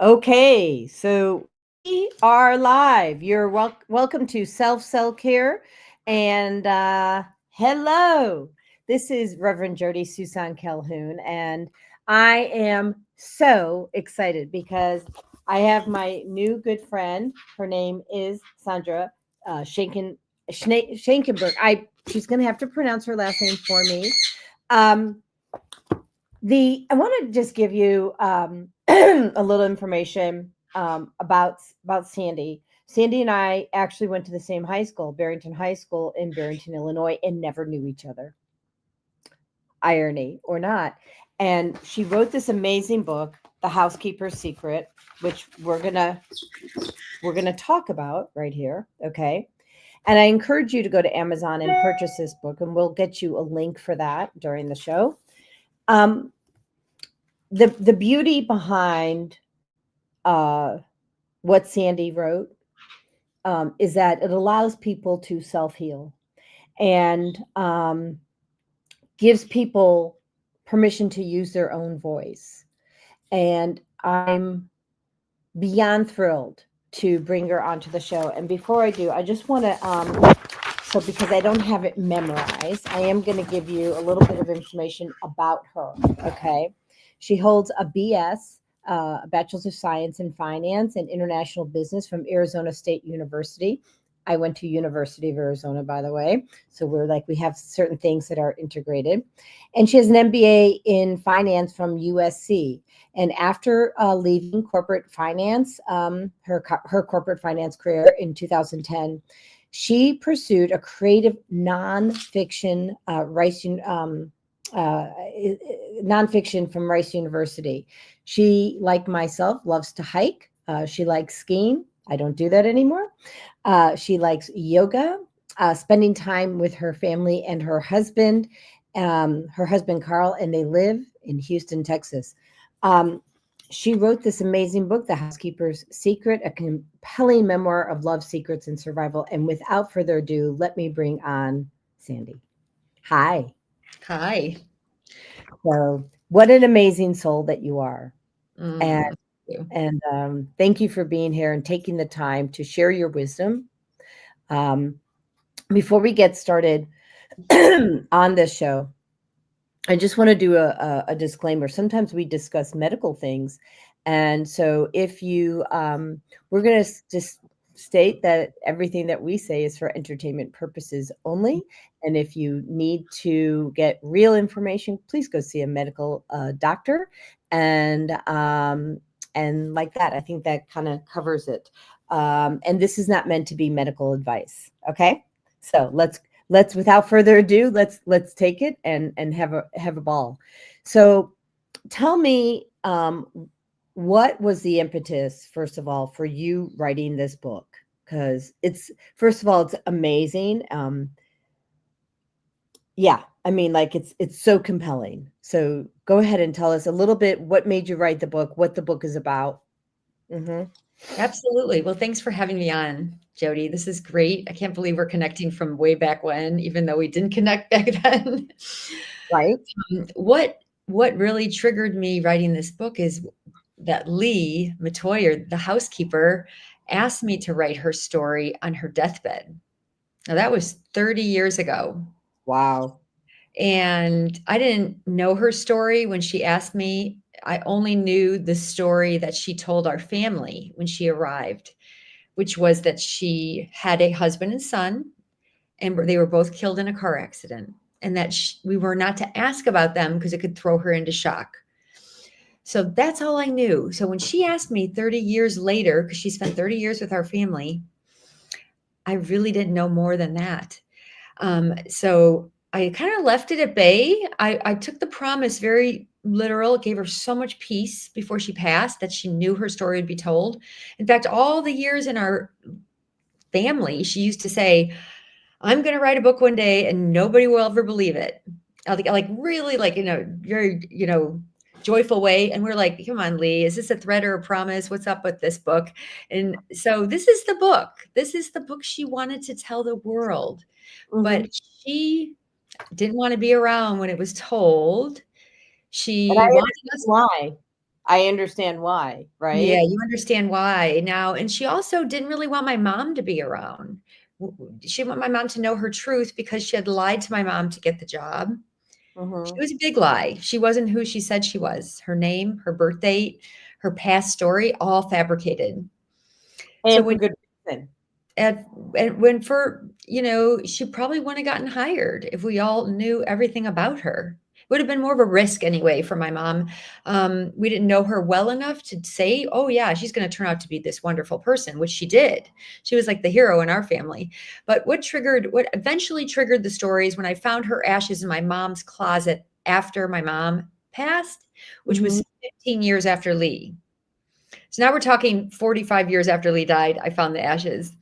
Okay, so we are live. You're welcome to Self Care, and hello. This is Reverend Jodi Susan Calhoun, and I am so excited because I have my new good friend. Her name is Sandra Schnakenburg. She's going to have to pronounce her last name for me. Um, I want to just give you a little information about Sandy. Sandy and I actually went to the same high school, Barrington High School in Barrington, Illinois, and never knew each other. Irony or not. And she wrote this amazing book, The Housekeeper's Secret, which we're gonna talk about right here. Okay. And I encourage you to go to Amazon and purchase this book, and we'll get you a link for that during the show. Um, the beauty behind what Sandy wrote is that it allows people to self heal and gives people permission to use their own voice. And I'm beyond thrilled to bring her onto the show. And before I do, I just want to so because I don't have it memorized, I am going to give you a little bit of information about her. Okay. She holds a BS, a Bachelor's of Science in Finance and International Business from Arizona State University. I went to University of Arizona, by the way. So we have certain things that are integrated. And she has an MBA in finance from USC. And after leaving corporate finance, her corporate finance career in 2010, she pursued a creative nonfiction nonfiction from Rice University. She, like myself, loves to hike. She likes skiing. I don't do that anymore. She likes yoga, spending time with her family and her husband Carl, and they live in Houston, Texas. She wrote this amazing book, The Housekeeper's Secret, a compelling memoir of love, secrets, and survival. And without further ado, let me bring on Sandy. Hi. Hi. So, what an amazing soul that you are. And Thank you. thank you for being here and taking the time to share your wisdom. Um, Before we get started on this show, I just want to do a disclaimer. Sometimes we discuss medical things. And so if we're going to just state that everything that we say is for entertainment purposes only. And if you need to get real information, please go see a medical doctor. And like that, I think that kind of covers it. And this is not meant to be medical advice. Okay. So let's without further ado, let's take it and have a ball. So tell me, what was the impetus, first of all, for you writing this book? Because it's, first of all, it's amazing. Yeah, I mean, like it's so compelling. So go ahead and tell us a little bit what made you write the book, what the book is about. Hmm. Absolutely. Well, thanks for having me on, Jody. This is great. I can't believe we're connecting from way back when, even though we didn't connect back then. Right. What really triggered me writing this book is that Lee Matoyer, the housekeeper, asked me to write her story on her deathbed. Now that was 30 years ago. Wow. And I didn't know her story when she asked me. I only knew the story that she told our family when she arrived, which was that she had a husband and son, and they were both killed in a car accident, and that we were not to ask about them because it could throw her into shock. So that's all I knew. So when she asked me 30 years later, because she spent 30 years with our family, I really didn't know more than that. So I kind of left it at bay. I took the promise very literal. It gave her so much peace before she passed that she knew her story would be told. In fact, all the years in our family, she used to say, I'm going to write a book one day and nobody will ever believe it. Like really, like, very, joyful way. And we're like, come on, Lee, is this a threat or a promise? What's up with this book? And so this is the book. This is the book she wanted to tell the world. Hmm. But she didn't wanna be around when it was told. And She I wanted understand us. why. I understand why, Yeah, right? you understand why now. And she also didn't really want my mom to be around. She didn't want my mom to know her truth because she had lied to my mom to get the job. She Hmm. was a big lie. She wasn't who she said she was. Her name, her birth date, her past story, all fabricated. So And for when good reason. at and when for she probably wouldn't have gotten hired if we all knew everything about her. It would have been more of a risk anyway for my mom. We didn't know her well enough to say, oh yeah, she's going to turn out to be this wonderful person, which she did. She was like the hero in our family. But what eventually triggered the stories when I found her ashes in my mom's closet after my mom passed, which Hmm. was 15 years after Lee. So now we're talking 45 years after Lee died, I found the ashes.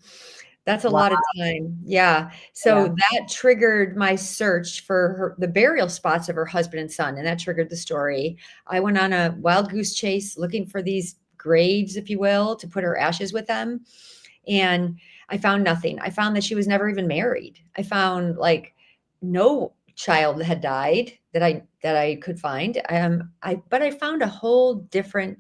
That's a Wow. lot of time. Yeah. So Yeah. that triggered my search for the burial spots of her husband and son, and that triggered the story. I went on a wild goose chase looking for these graves, if you will, to put her ashes with them. And I found nothing. I found that she was never even married. I found like no child had died that I could find. But I found a whole different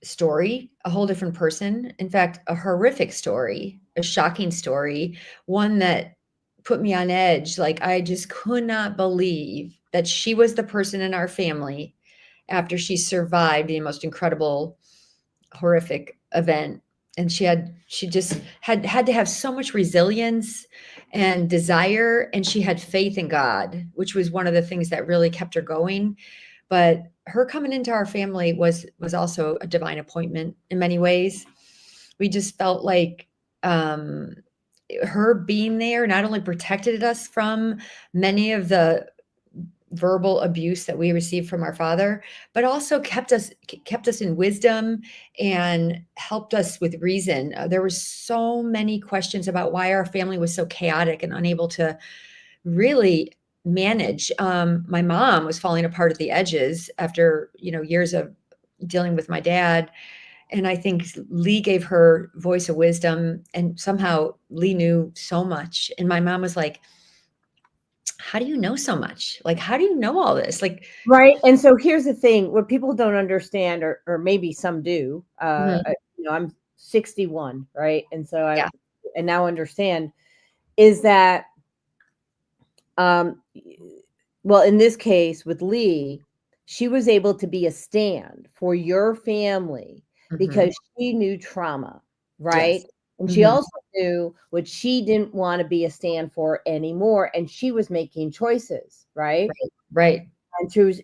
story, a whole different person. In fact, a horrific story, a shocking story, one that put me on edge. Like I just could not believe that she was the person in our family after she survived the most incredible, horrific event. And she just had to have so much resilience and desire, and she had faith in God, which was one of the things that really kept her going. But her coming into our family was also a divine appointment in many ways. We just felt like um, her being there not only protected us from many of the verbal abuse that we received from our father, but also kept us in wisdom and helped us with reason. There were so many questions about why our family was so chaotic and unable to really manage. My mom was falling apart at the edges after years of dealing with my dad, and I think Lee gave her voice of wisdom, and somehow Lee knew so much, and my mom was like, how do you know so much? Like, how do you know all this? Like, Right. And so here's the thing, what people don't understand, or maybe some do, mhm, I'm 61, right? And so yeah, and now understand is that, um, well, in this case with Lee, she was able to be a stand for your family mhm, because she knew trauma, yes, right? And she mhm, also knew what she didn't want to be a stand for anymore. And she was making choices, right? right, right, And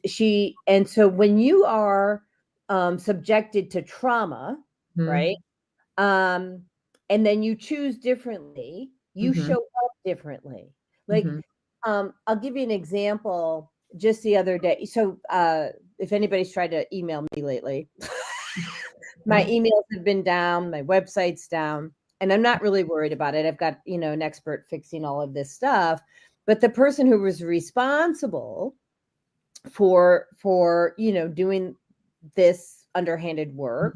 and so when you are subjected to trauma, right? mhm, um and then you choose differently, you mhm, show up differently. Like, mhm, I'll give you an example. Just the other day, so if anybody's tried to email me lately, my mhm, emails have been down, my website's down, and I'm not really worried about it. I've got, an expert fixing all of this stuff. But the person who was responsible for doing this underhanded work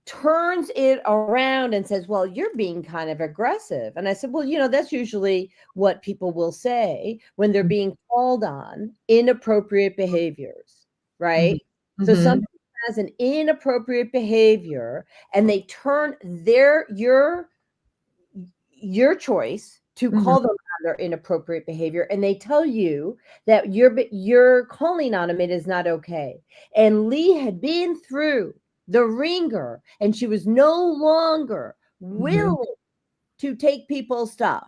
turns it around and says, well, you're being kind of aggressive. And I said, well, that's usually what people will say when they're mhm, being called on inappropriate behaviors, mhm, right? So mhm, somebody has an inappropriate behavior and they turn your choice to mhm, call them on their inappropriate behavior, and they tell you that you're calling on them, it is not okay. And Lee had been through the ringer, and she was no longer mhm. willing to take people's stuff.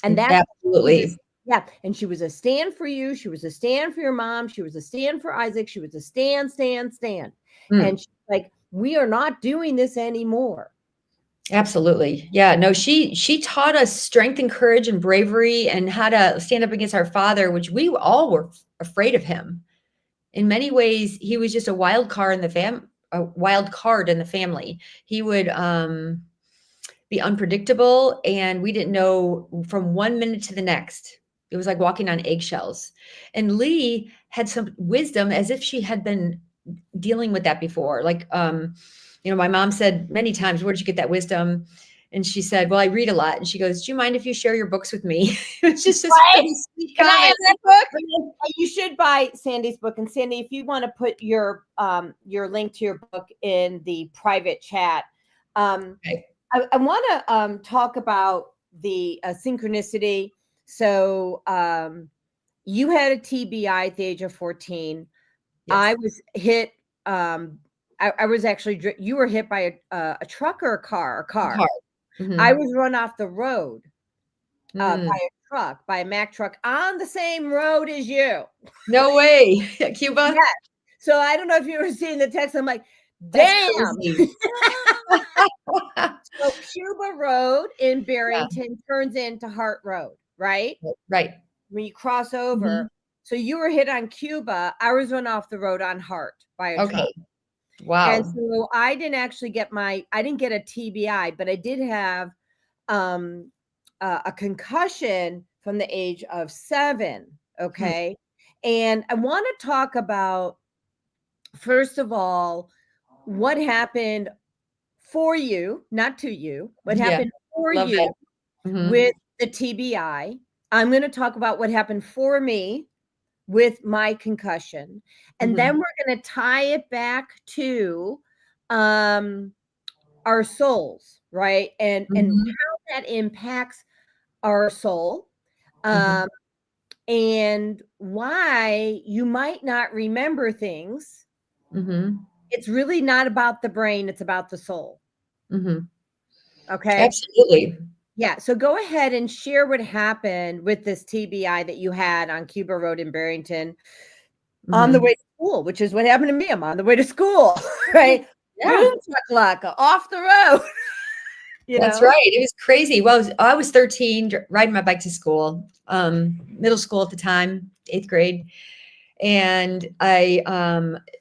And she was a Absolutely. yeah, and she was a stand for you, she was a stand for your mom, she was a stand for Isaac, she was a stand. And Mm, she's like, we are not doing this anymore. absolutely. Yeah, no, she taught us strength and courage and bravery and how to stand up against our father, which we all were afraid of him. In many ways, he was just a wild card in the family. He would be unpredictable, and we didn't know from one minute to the next. It was like walking on eggshells. And Lee had some wisdom as if she had been dealing with that before. Like, my mom said many times, where did you get that wisdom? And she said, well, I read a lot. And she goes, do you mind if you share your books with me? It's just this Right? really sweet Can I comment. have that book? You should buy Sandy's book. And Sandy, if you want to put your link to your book in the private chat, Okay. I want to talk about the synchronicity. So you had a TBI at the age of 14. Yes. I was hit. I was actually, you were hit by a truck or a car? A car. Mhm. I was run off the road by Mm. a truck, by a Mack truck on the same road as you. No way. Cuba? Yes. So I don't know if you were seeing the text. I'm like, That's damn. crazy. So Cuba Road in Yeah. Barrington turns into Hart Road, right? Right. When you cross over. Mhm. So you were hit on Cuba. I was run off the road on Hart by a truck. Okay. Wow. And so I didn't actually get I didn't get a TBI, but I did have a concussion from the age of 7. Okay. And I want to talk about, first of all, what happened for you, not to you, what Yeah. happened for Love you that. Mhm. with the TBI. I'm going to talk about what happened for me with my concussion. And then Mhm. we're going to tie it back to our souls, right? And Mhm. how that impacts our soul. Mhm. And why you might not remember things. Mhm. It's really not about the brain, it's about the soul. Mhm. Okay. Absolutely. Yeah. So go ahead and share what happened with this TBI that you had on Cuba Road in Barrington on the Mhm. way to school, which is what happened to me. I'm on the way to school, right? Yeah. Boom, chakalaka, off the road. That's right. It was crazy. Well, I was 13, riding my bike to school, middle school at the time, 8th grade. And I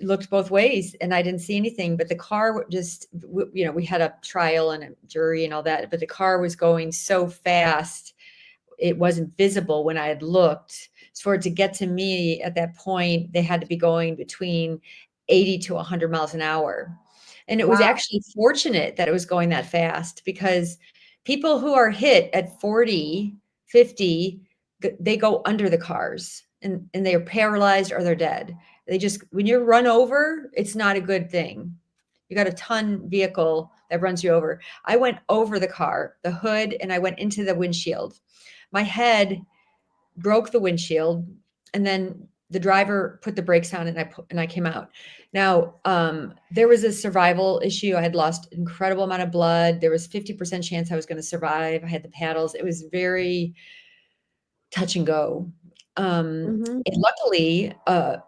looked both ways and I didn't see anything, but the car just, we had a trial and a jury and all that, but the car was going so fast, it wasn't visible when I had looked. So for it to get to me at that point, they had to be going between 80 to 100 miles an hour. And it was Wow. actually fortunate that it was going that fast, because people who are hit at 40, 50, they go under the cars and they are paralyzed or they're dead. They just, when you're run over, it's not a good thing. You got a ton vehicle that runs you over. I went over the car, the hood, and I went into the windshield. My head broke the windshield, and then the driver put the brakes on and I came out. Now, there was a survival issue. I had lost an incredible amount of blood. There was 50% chance I was going to survive. I had the paddles. It was very touch and go. Mhm. And luckily, a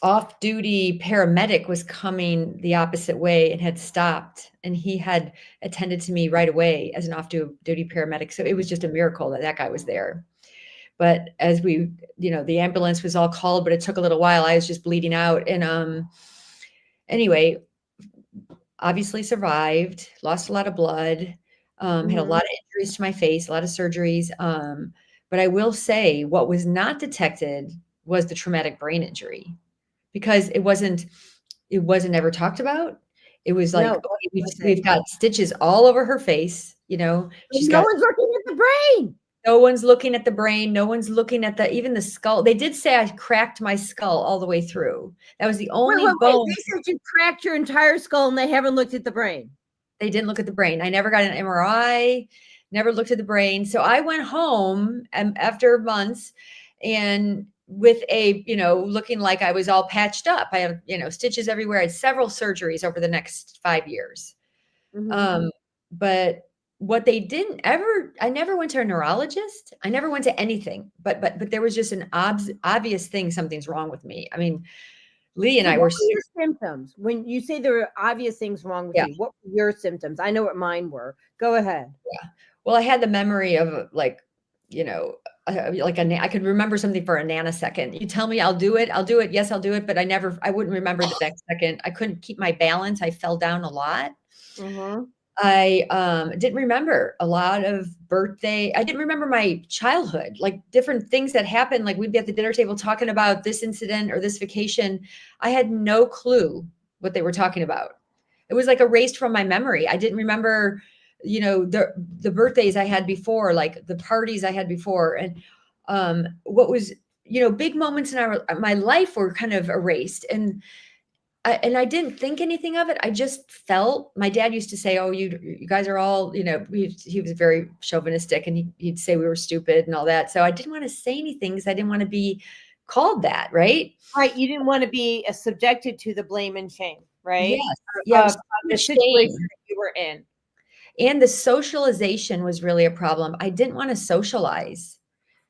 off-duty paramedic was coming the opposite way and had stopped, and he had attended to me right away as an off-duty paramedic. So it was just a miracle that guy was there. But as the ambulance was all called, but it took a little while. I was just bleeding out. And anyway, obviously survived, lost a lot of blood, had a lot of injuries to my face, a lot of surgeries. But I will say what was not detected was the traumatic brain injury, because it wasn't ever talked about. It was like, No, okay, was it? we've got stitches all over her face, she's No got. one's looking at the brain. No one's looking at the brain. No one's looking at even the skull. They did say I cracked my skull all the way through. That was the only Wait. bone. They said you cracked your entire skull and they haven't looked at the brain. They didn't look at the brain. I never got an MRI, never looked at the brain. So I went home after months and with looking like I was all patched up. I have, stitches everywhere. I had several surgeries over the next 5 years. Mhm. But what they didn't ever, I never went to a neurologist. I never went to anything, but there was just an obvious thing. Something's wrong with me. I mean, Lee and So I what were, were your symptoms? When you say there are obvious things wrong with yeah. you, what were your symptoms? I know what mine were. Go ahead. Yeah. Well, I had the memory of I could remember something for a nanosecond. You tell me I'll do it. I'll do it. Yes, I'll do it. But I wouldn't remember the next second. I couldn't keep my balance. I fell down a lot. Mhm. I didn't remember a lot of birthday. I didn't remember my childhood, like different things that happened. Like we'd be at the dinner table talking about this incident or this vacation. I had no clue what they were talking about. It was like erased from my memory. I didn't remember the birthdays I had before, like the parties I had before. And what was, big moments in my life were kind of erased. And I didn't think anything of it. I just felt. My dad used to say, "Oh, you guys are all," he was very chauvinistic, and he'd say we were stupid and all that. So I didn't want to say anything because I didn't want to be called that, right? Right. You didn't want to be subjected to the blame and shame, right? Yes. Yeah, it was Of so the much situation shame. that you were in. And the socialization was really a problem. I didn't want to socialize.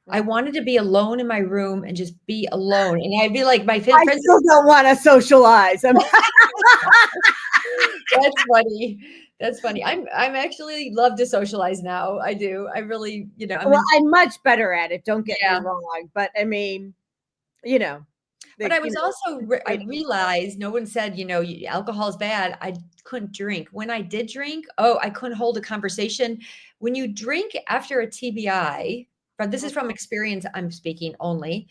I wanted to be alone in my room and just be alone. And I'd be like, my I friends. still don't want to socialize. That's funny. That's funny. I'm actually love to socialize now. I do. I really, Well, I'm much better at it. Don't get me yeah. wrong, but I mean, But I was also, I realized no one said, alcohol is bad. I couldn't drink. When I did drink, I couldn't hold a conversation. When you drink after a TBI, but this is from experience, I'm speaking only,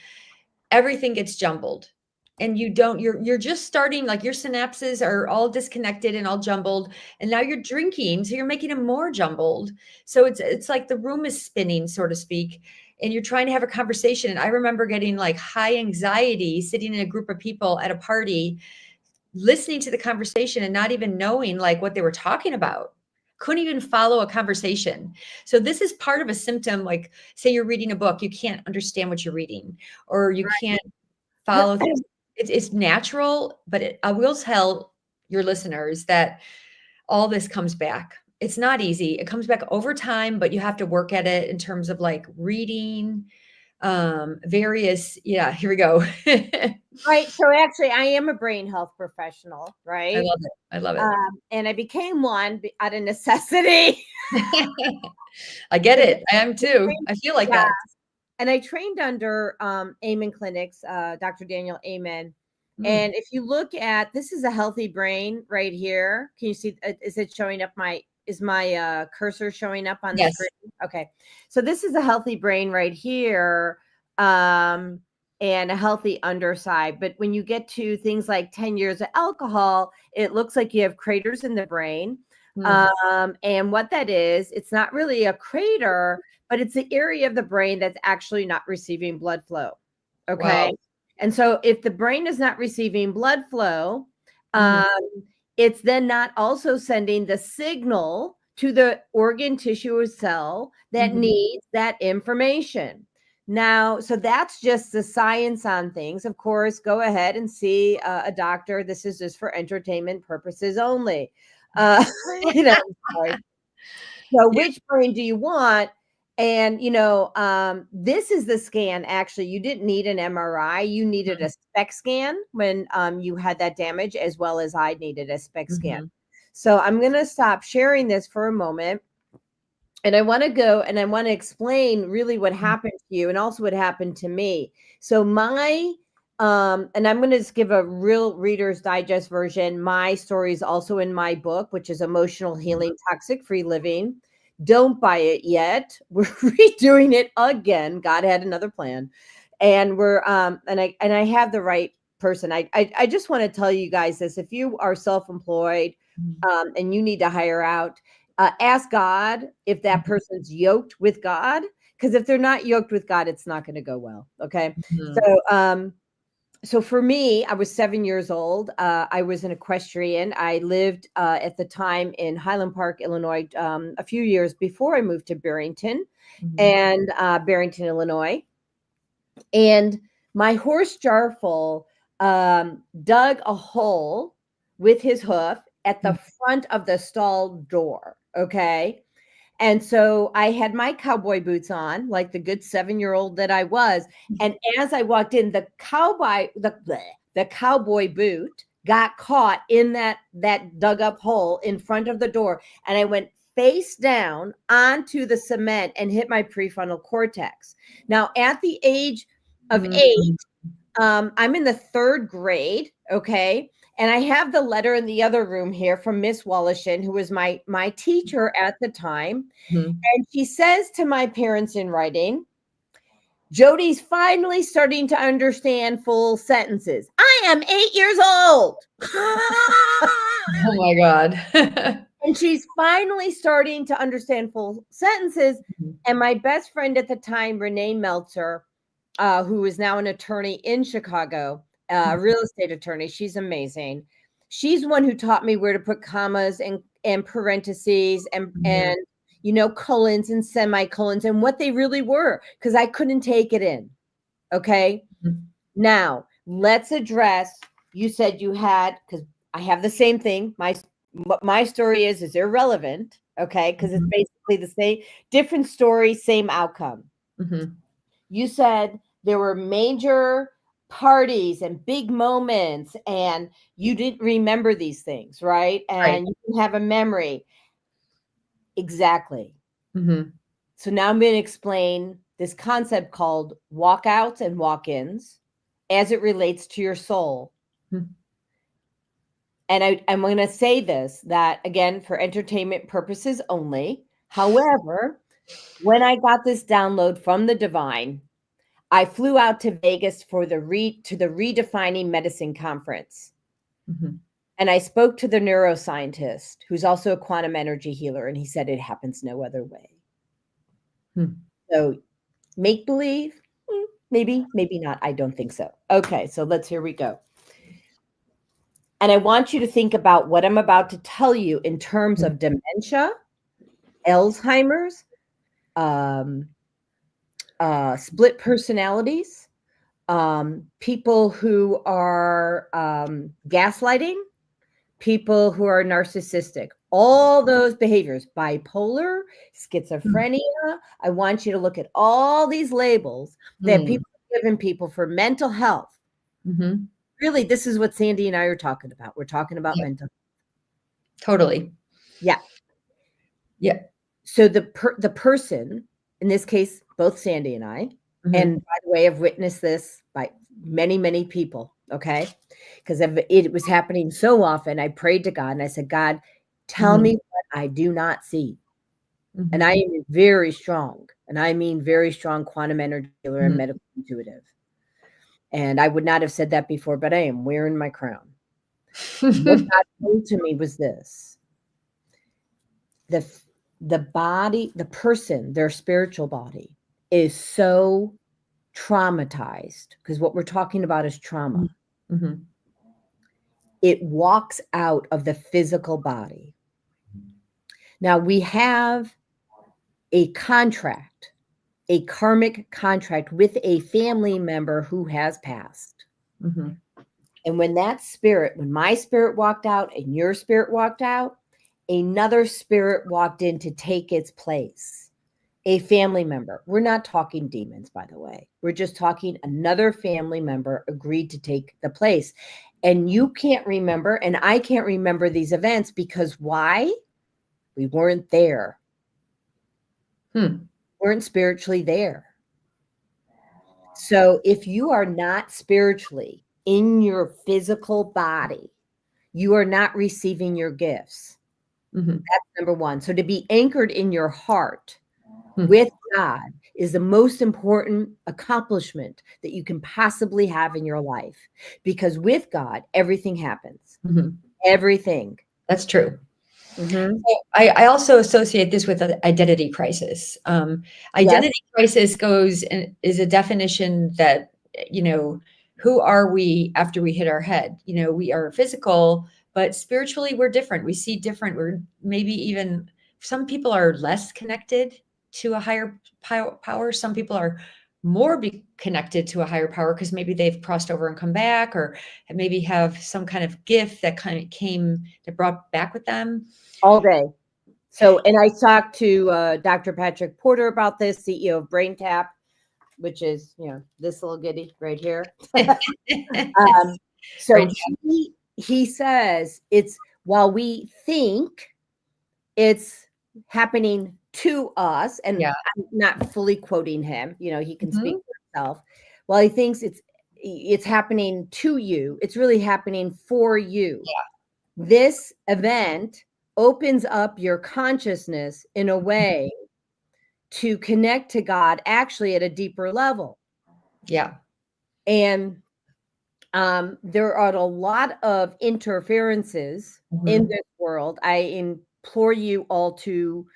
everything gets jumbled. And you're just starting, like your synapses are all disconnected and all jumbled. And now you're drinking, so you're making them more jumbled. So it's like the room is spinning, so to speak, and you're trying to have a conversation. And I remember getting like high anxiety sitting in a group of people at a party, listening to the conversation and not even knowing like what they were talking about. Couldn't even follow a conversation. So this is part of a symptom. Like, say you're reading a book, you can't understand what you're reading, or you can't follow things. It's natural, but I will tell your listeners that all this comes back. It's not easy. It comes back over time, but you have to work at it in terms of like reading, here we go. Right. So actually, I am a brain health professional, I right? love it. I love it. And I became one out of necessity. I get it. I am too. I feel like Yeah. that. And I trained under Amen Clinics, Dr. Daniel Amen. And if you look at, this is a healthy brain right here. Can you see, is it showing up is my cursor showing up on the screen? Okay. So this is a healthy brain right here. And a healthy underside. But when you get to things like 10 years of alcohol, it looks like you have craters in the brain. And what that is, it's not really a crater, but it's the area of the brain that's actually not receiving blood flow. Okay. Wow. And so if the brain is not receiving blood flow, it's then not also sending the signal to the organ, tissue, or cell that needs that information. Now, so that's just the science on things. Of course, go ahead and see a doctor. This is just for entertainment purposes only. So which brain do you want? And, this is the scan. Actually, you didn't need an MRI. You needed a SPECT scan when you had that damage, as well as I needed a SPECT scan. So I'm going to stop sharing this for a moment. And I want to go and I want to explain really what happened to you and also what happened to me. So and I'm going to just give a real Reader's Digest version. My story is also in my book, which is Emotional Healing, Toxic Free Living. Don't buy it yet. We're redoing it again. God had another plan. And we're and I have the right person. I just want to tell you guys this. If you are self-employed and you need to hire out, ask God if that person's yoked with God, because if they're not yoked with God, it's not going to go well. Okay. So for me, I was 7 years old. I was an equestrian. I lived at the time in Highland Park, Illinois, a few years before I moved to Barrington, Illinois. And my horse Jarful dug a hole with his hoof at the front of the stall door. Okay. And so I had my cowboy boots on, like the good 7-year-old that I was. And as I walked in, the cowboy boot got caught in that dug up hole in front of the door. And I went face down onto the cement and hit my prefrontal cortex. Now, at the age of 8, I'm in the 3rd grade. Okay. And I have the letter in the other room here from Miss Wallishin, who was my teacher at the time. And she says to my parents in writing, Jodi's finally starting to understand full sentences. I am 8 years old. Oh my God. And she's finally starting to understand full sentences. And my best friend at the time, Renee Meltzer, who is now an attorney in Chicago, real estate attorney. She's amazing. She's one who taught me where to put commas and parentheses and colons and semicolons and what they really were, because I couldn't take it in. Okay. Now let's address, you said you had, because I have the same thing. What my story is irrelevant. Okay. Because it's basically the same, different story, same outcome. You said there were major parties and big moments and you didn't remember these things, right? And you didn't have a memory. Exactly. So now I'm going to explain this concept called walkouts and walk-ins as it relates to your soul. And I'm going to say this, that again, for entertainment purposes only. However, when I got this download from the divine, I flew out to Vegas for the Redefining Medicine conference. And I spoke to the neuroscientist, who's also a quantum energy healer. And he said, it happens no other way. So make believe, maybe not. I don't think so. Okay. So here we go. And I want you to think about what I'm about to tell you in terms of dementia, Alzheimer's, split personalities, people who are gaslighting, people who are narcissistic, all those behaviors, bipolar, schizophrenia. I want you to look at all these labels that people are giving people for mental health. Really, this is what Sandy and I are talking about. We're talking about mental health. Totally. Yeah. So the person, in this case, both Sandy and I, and by the way, I've witnessed this by many, many people, okay? Because it was happening so often, I prayed to God and I said, God, tell me what I do not see. And I am very strong, and I mean very strong quantum energy healer and medical intuitive. And I would not have said that before, but I am wearing my crown. What God told to me was this. The body, the person, their spiritual body is so traumatized, because what we're talking about is trauma. It walks out of the physical body. Now we have a contract, a karmic contract with a family member who has passed. And when my spirit walked out and your spirit walked out, another spirit walked in to take its place. A family member. We're not talking demons, by the way. We're just talking another family member agreed to take the place. And you can't remember, and I can't remember these events, because why? We weren't there. Weren't spiritually there. So if you are not spiritually in your physical body, you are not receiving your gifts. That's number one. So to be anchored in your heart with God is the most important accomplishment that you can possibly have in your life, because with God, everything happens. Everything. That's true. I also associate this with an identity crisis. Identity crisis is a definition that, who are we after we hit our head? We are physical, but spiritually we're different. We see different. We're maybe even, some people are less connected to a higher power. Some people are more connected to a higher power because maybe they've crossed over and come back, or maybe have some kind of gift that that brought back with them. All day. So, and I talked to Dr. Patrick Porter about this, CEO of Brain Tap, which is, this little giddy right here. So he says while we think it's happening to us, and I'm not fully quoting him, he can speak for himself. While he thinks it's happening to you, it's really happening for you. This event opens up your consciousness in a way to connect to God actually at a deeper level. And there are a lot of interferences in this world. In implore you all to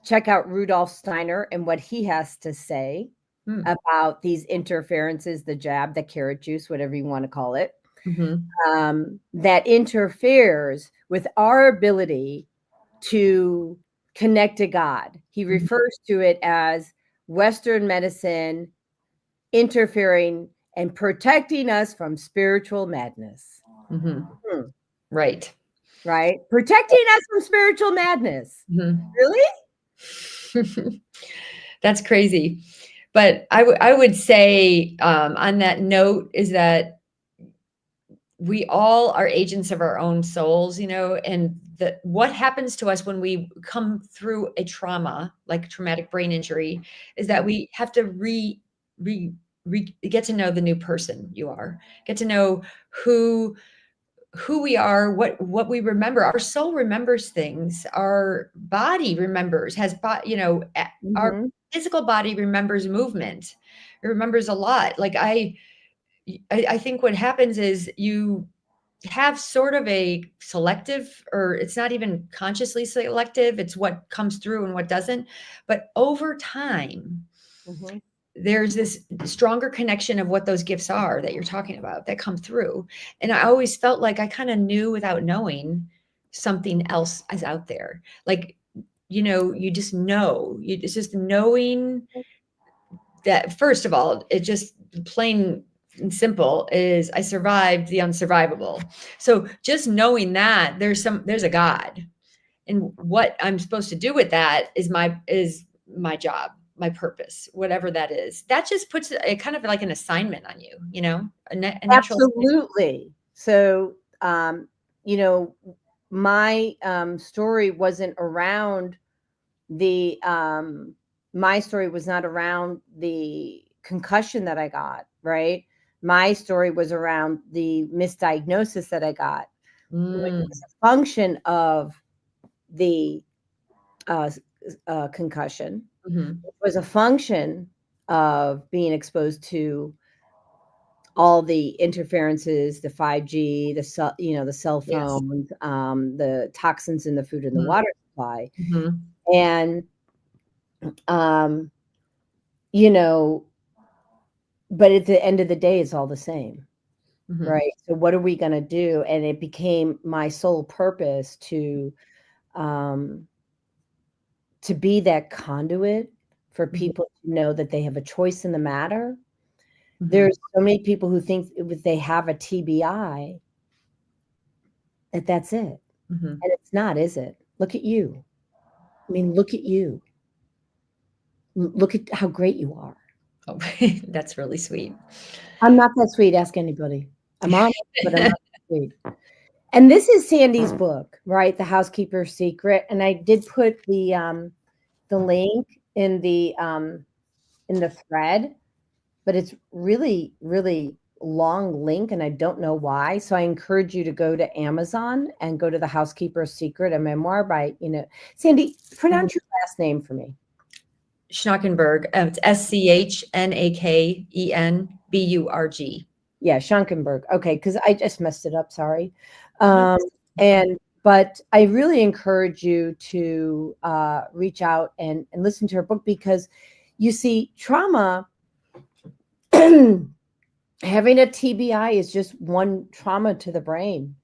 check out Rudolf Steiner and what he has to say about these interferences, the jab, the carrot juice, whatever you want to call it, that interferes with our ability to connect to God. He refers to it as Western medicine interfering and protecting us from spiritual madness. Right. Right? Protecting us from spiritual madness. Really? That's crazy. But I would say on that note is that we all are agents of our own souls, you know, and what happens to us when we come through a trauma, like traumatic brain injury, is that we have to get to know the new person you are, get to know who we are, what we remember. Our soul remembers things. Our body remembers, our physical body remembers movement. It remembers a lot. Like I think what happens is you have sort of a selective, or it's not even consciously selective. It's what comes through and what doesn't. But over time, there's this stronger connection of what those gifts are that you're talking about that come through. And I always felt like I kind of knew without knowing something else is out there. Like, you know, you just know, it's just knowing that, first of all, it just plain and simple is I survived the unsurvivable. So just knowing that there's a God, and what I'm supposed to do with that is my job, my purpose, whatever that is. That just puts a kind of like an assignment on you, you know, a natural. Absolutely. So, you know, my story wasn't around the my story was not around the concussion that I got, right? My story was around the misdiagnosis that I got, which was a function of the concussion. It was a function of being exposed to all the interferences, the 5G, the cell phones, the toxins in the food and the water supply. And, you know, but at the end of the day, it's all the same, right? So what are we going to do? And it became my sole purpose to be that conduit for people to know that they have a choice in the matter. There's so many people who think if they have a TBI, that's it. And it's not, is it? Look at you. I mean, look at you. Look at how great you are. Oh, that's really sweet. I'm not that sweet. Ask anybody. I'm honest, but I'm not that sweet. And this is Sandy's book, right? The Housekeeper's Secret. And I did put the link in the thread, but it's really, really long link, and I don't know why. So I encourage you to go to Amazon and go to The Housekeeper's Secret, a memoir by, Sandy, pronounce your last name for me. Schnakenburg. It's Schnakenburg. Yeah, Schnakenburg. Okay, because I just messed it up. Sorry. But I really encourage you to reach out and listen to her book, because you see, trauma, having a TBI is just one trauma to the brain.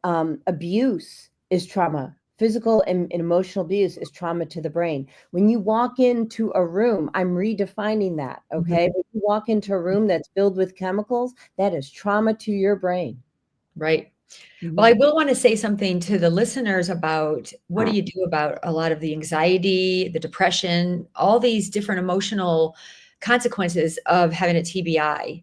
Abuse is trauma. Physical and emotional abuse is trauma to the brain. When you walk into a room, I'm redefining that, okay? When you walk into a room that's filled with chemicals, that is trauma to your brain. Right. Well, I will want to say something to the listeners about what do you do about a lot of the anxiety, the depression, all these different emotional consequences of having a TBI.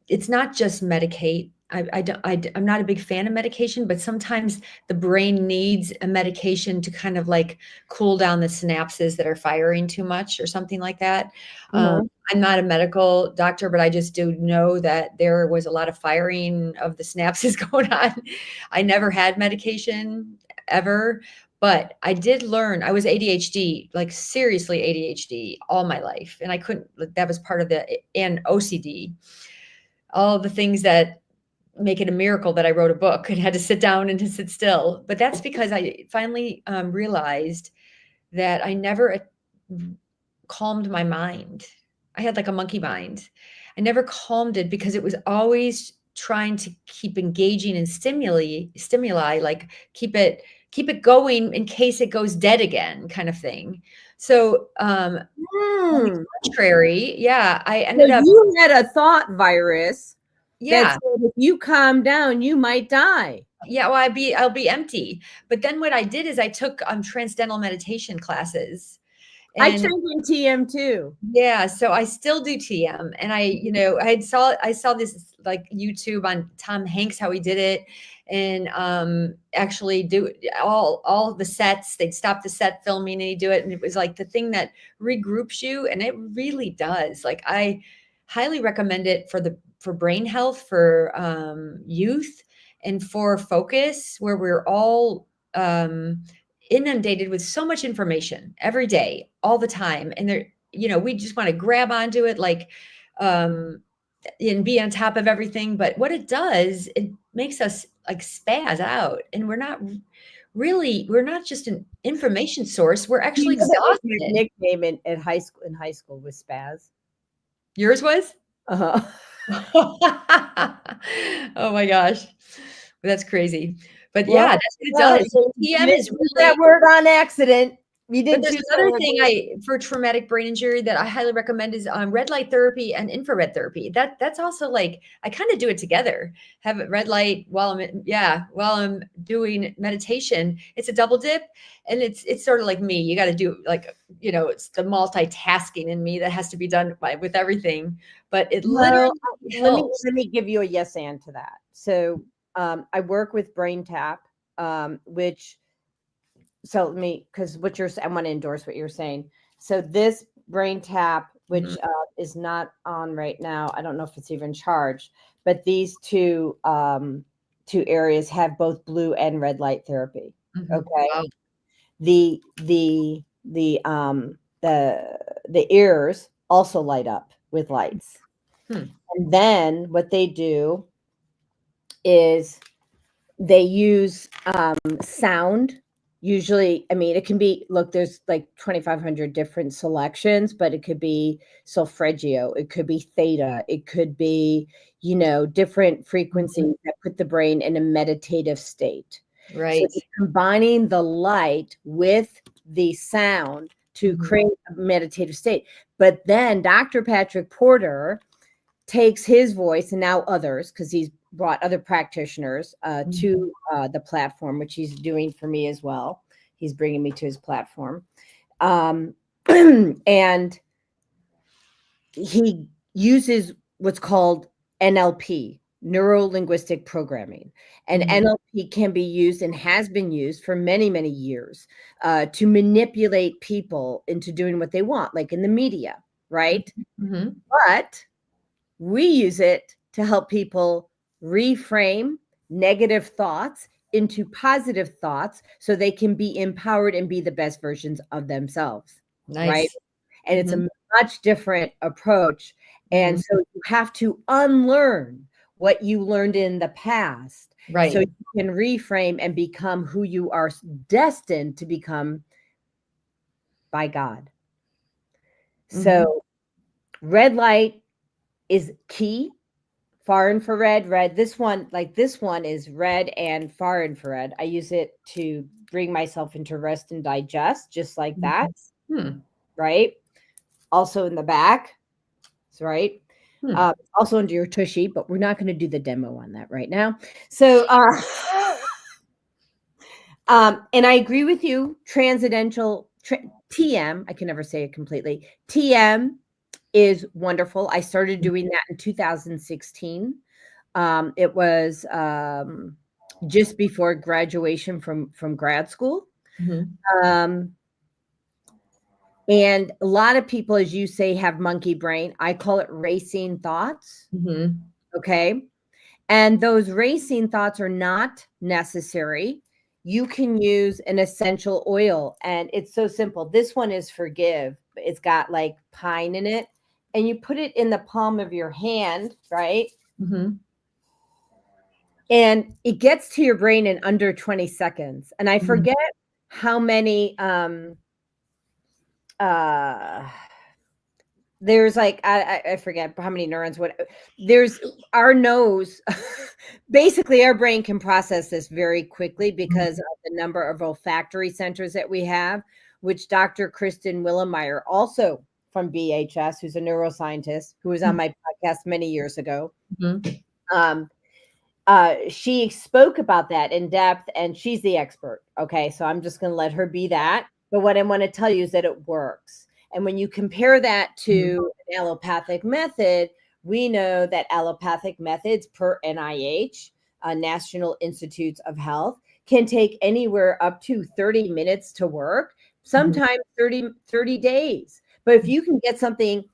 It's not just medicate. I'm not a big fan of medication, but sometimes the brain needs a medication to kind of like cool down the synapses that are firing too much or something like that. I'm not a medical doctor, but I just do know that there was a lot of firing of the synapses going on. I never had medication ever, but I did learn. I was ADHD, like seriously ADHD all my life. And I couldn't, that was part of and OCD, all the things that make it a miracle that I wrote a book and had to sit down and to sit still. But that's because I finally realized that I never calmed my mind. I had like a monkey mind. I never calmed it because it was always trying to keep engaging in stimuli, like keep it going in case it goes dead again, kind of thing. So on the contrary, yeah, I So ended up, you had a thought virus that yeah. said if you calm down, you might die. Yeah, well, I'll be empty. But then what I did is I took transcendental meditation classes. I And trained in TM too. yeah, so I still do TM, and I saw this like YouTube on Tom Hanks, how he did it, and actually do all the sets. They'd stop the set filming and he'd do it, and it was like the thing that regroups you, and it really does. Like I highly recommend it for brain health, for youth, and for focus, where we're all inundated with so much information every day, all the time. And there, we just want to grab onto it, like, and be on top of everything. But what it does, it makes us like spaz out. And we're not just an information source. We're actually That was my exhausted. nickname in high school. In high school was Spaz. Yours was? Uh-huh. Oh my gosh. That's crazy. But Well, yeah, that's what it does. you TM didn't is use really, that word on accident. You but didn't there's choose another that thing word. for traumatic brain injury that I highly recommend is red light therapy and infrared therapy. That's also like, I kind of do it together. Have it red light while I'm doing meditation. It's a double dip, and it's sort of like me. You got to do like, it's the multitasking in me that has to be done with everything. But it literally helps. Let me give you a yes and to that. So I work with Brain Tap, which so let me, because I want to endorse what you're saying. So this Brain Tap, which is not on right now, I don't know if it's even charged, but these two areas have both blue and red light therapy. Mhm. Okay. Wow. The ears also light up with lights. And then what they do is they use sound. Usually, I mean, it can be, look, there's like 2,500 different selections, but it could be solfeggio, it could be theta, it could be, different frequencies that put the brain in a meditative state. Right. So combining the light with the sound to create a meditative state. But then Dr. Patrick Porter takes his voice, and now others, because he's brought other practitioners to the platform, which he's doing for me as well. He's bringing me to his platform. And he uses what's called NLP, neuro-linguistic programming. And NLP can be used and has been used for many, many years to manipulate people into doing what they want, like in the media, right? But we use it to help people reframe negative thoughts into positive thoughts so they can be empowered and be the best versions of themselves. Nice. Right? And it's a much different approach. And so you have to unlearn what you learned in the past. Right. So you can reframe and become who you are destined to become by God. So red light is key. Far infrared, red. This one is red and far infrared. I use it to bring myself into rest and digest, just like that. Right. Also in the back. That's right. Also under your tushy, but we're not going to do the demo on that right now. So, and I agree with you. Transcendental TM. I can never say it completely. TM is wonderful. I started doing that in 2016. It was just before graduation from grad school. And a lot of people, as you say, have monkey brain. I call it racing thoughts. Okay. And those racing thoughts are not necessary. You can use an essential oil, and it's so simple. This one is Forgive. It's got like pine in it, and you put it in the palm of your hand, right? And it gets to your brain in under 20 seconds. And I Mhm. forget how many uh there's like I forget how many neurons. What there's our nose, basically our brain can process this very quickly because of the number of olfactory centers that we have, which Dr. Kristen Willemeyer, also from BHS, who's a neuroscientist who was on my podcast many years ago, Mhm. um, she spoke about that in depth, and she's the expert. Okay, so I'm just going to let her be that. But what I want to tell you is that it works. And when you compare that Mhm. to an allopathic method, we know that allopathic methods per NIH, National Institutes of Health, can take anywhere up to 30 minutes to work, Mhm. sometimes 30 days. But if you can get something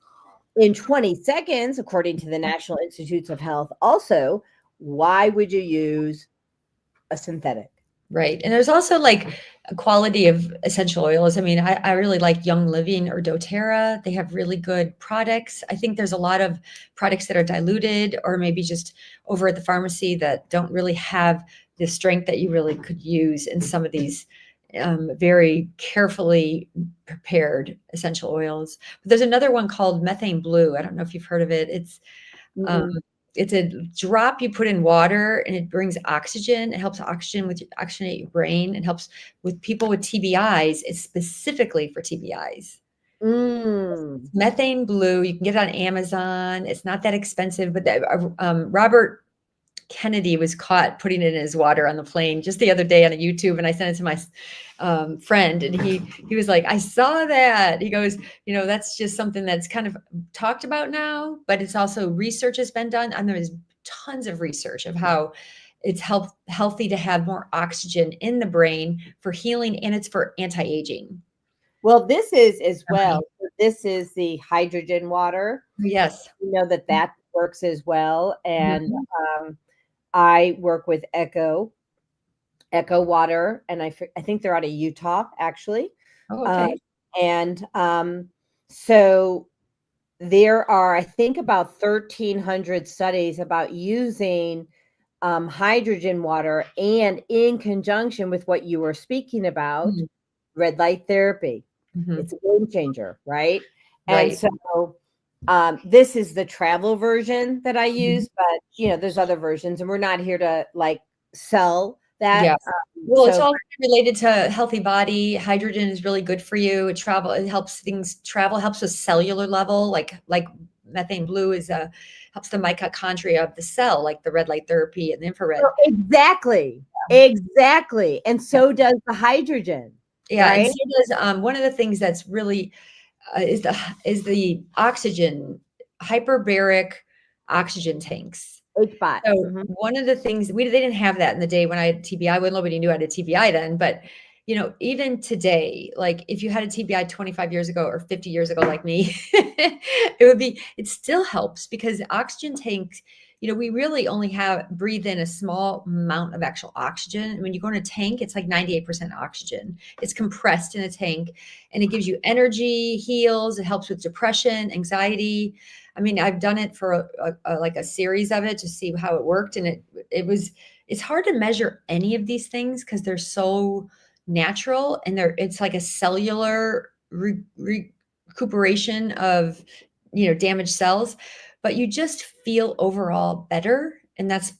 in 20 seconds, according to the National Institutes of Health, also, why would you use a synthetic? Right. And there's also like a quality of essential oils. I mean, I really like Young Living or doTERRA. They have really good products. I think there's a lot of products that are diluted or maybe just over at the pharmacy that don't really have the strength that you really could use in some of these very carefully prepared essential oils. But there's another one called methane blue. I don't know if you've heard of it. Um, Mm-mm. it's a drop you put in water and it brings oxygen. It helps oxygenate your brain. It helps with people with TBIs. It's specifically for TBIs. Mm. Methane blue. You can get it on Amazon. It's not that expensive, but Robert Kennedy was caught putting it in his water on the plane just the other day on a YouTube, and I sent it to my friend, and he was like, "I saw that." He goes, "That's just something that's kind of talked about now, but it's also research has been done, and there's tons of research of how it's healthy to have more oxygen in the brain for healing, and it's for anti-aging." Well, this is as well. Germany. This is the hydrogen water. Yes. You know that works as well. And Mhm. I work with Echo Water, and I think they're out of Utah, actually. Oh, Um, okay. and so there are, I think, about 1,300 studies about using hydrogen water, and in conjunction with what you were speaking about, Mhm. red light therapy. Mhm. It's a game changer, right? And Right. so this is the travel version that I Mhm. use, but there's other versions, and we're not here to like sell that. Yeah. Well, it's So all related to healthy body. Hydrogen is really good for you. It helps travel helps with cellular level, like methane blue helps the mitochondria of the cell, like the red light therapy and the infrared. exactly, exactly, and Yeah. so does the hydrogen, Yeah, and right? so does one of the things that's really is the oxygen hyperbaric oxygen tanks. HBOT. So Mhm. one of the things they didn't have that in the day when I had TBI, when nobody knew I had a TBI then, but even today, like if you had a TBI 25 years ago or 50 years ago, like me, it still helps because oxygen tanks, we really only breathe in a small amount of actual oxygen. When you go in a tank, it's like 98% oxygen. It's compressed in a tank and it gives you energy, heals, it helps with depression, anxiety. I mean, I've done it for like a series of it to see how it worked, and it's hard to measure any of these things because they're so natural and it's like a cellular recuperation of damaged cells, but you just feel overall better, and that's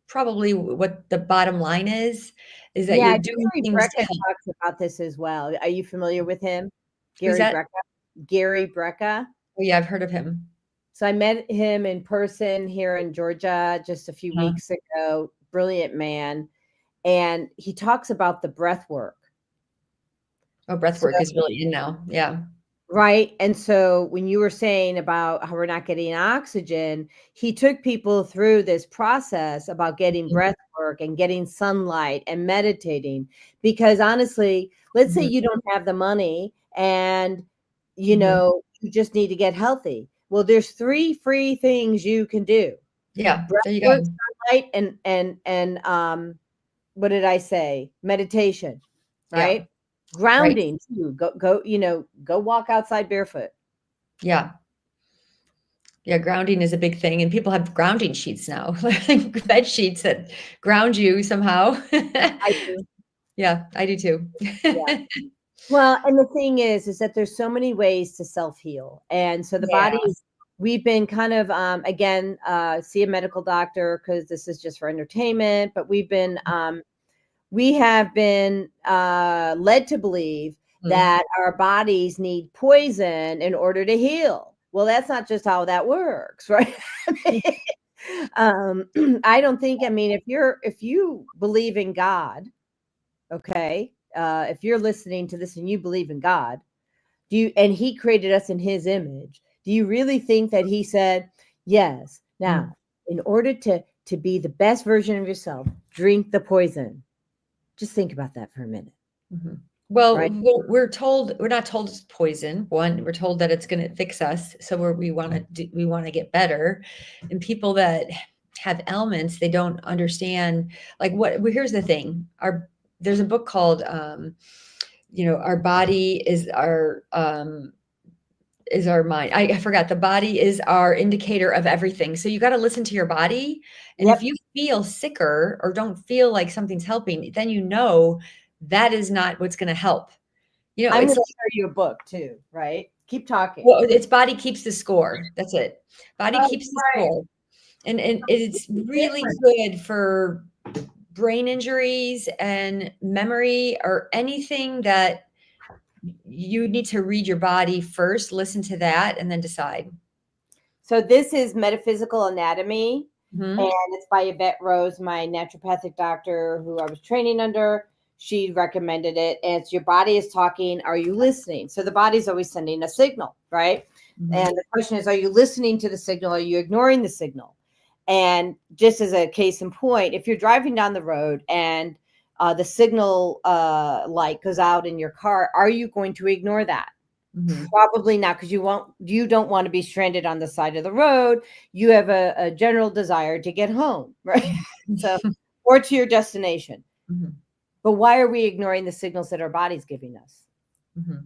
probably what the bottom line is that Yeah, you're doing Gary things to Brecka help. talks about this as well. Are you familiar with him? Who's Gary that? Brecka. Gary Brecka. Oh yeah, I've heard of him. So I met him in person here in Georgia just a few Huh. weeks ago. Brilliant man. And he talks about the breath work. Oh, breath So, work is really in now. Yeah. right. And so when you were saying about how we're not getting oxygen, he took people through this process about getting Mhm. breath work and getting sunlight and meditating. Because honestly, let's say Mhm. you don't have the money and Mhm. you just need to get healthy. Well, there's 3 free things you can do: Yeah, breath there you work, go. sunlight, and what did I say? Meditation, Yeah, right? right. Grounding too. Go walk outside barefoot. Yeah. Yeah, grounding is a big thing, and people have grounding sheets now, like bed sheets that ground you somehow. I do. Yeah, I do too. Yeah. Well, and the thing is that there's so many ways to self-heal. And so the Yeah. body, we've been kind of, again, see a medical doctor because this is just for entertainment, but we have been led to believe Mhm. that our bodies need poison in order to heal. Well, that's not just how that works, right? um, I don't think, I mean, if you believe in God, okay, if you're listening to this and you believe in God, and he created us in his image, do you really think that he said, yes, Mhm. now, in order to be the best version of yourself, drink the poison? Just think about that for a minute, Mhm. Well, right? we're not told it's poison. One, we're told that it's going to fix us. So we want to get better. And people that have ailments, they don't understand like well, here's the thing. There's a book called, our body is our mind. I forgot the body is our indicator of everything. So you got to listen to your body. And if Yep. you feel sicker or don't feel like something's helping, then that is not what's going to help. I'm It's going to like, share you a book too, right? Keep talking. well, it's body keeps the score. That's it. Body Oh, keeps the right. score. And it's It's really different. good for brain injuries and memory or anything that you need to read your body first, listen to that, and then decide. So this is Metaphysical Anatomy, and Mhm. it's by Yvette Rose, my naturopathic doctor who I was training under. She recommended it. And it's your body is talking. Are you listening? So the body's always sending a signal, right? Mhm. And the question is, are you listening to the signal? Are you ignoring the signal? And just as a case in point, if you're driving down the road and the signal light goes out in your car, are you going to ignore that? Mhm. Probably not, because you don't want to be stranded on the side of the road. You have a general desire to get home, right? So, or to your destination. Mhm. But why are we ignoring the signals that our body's giving us? Mhm.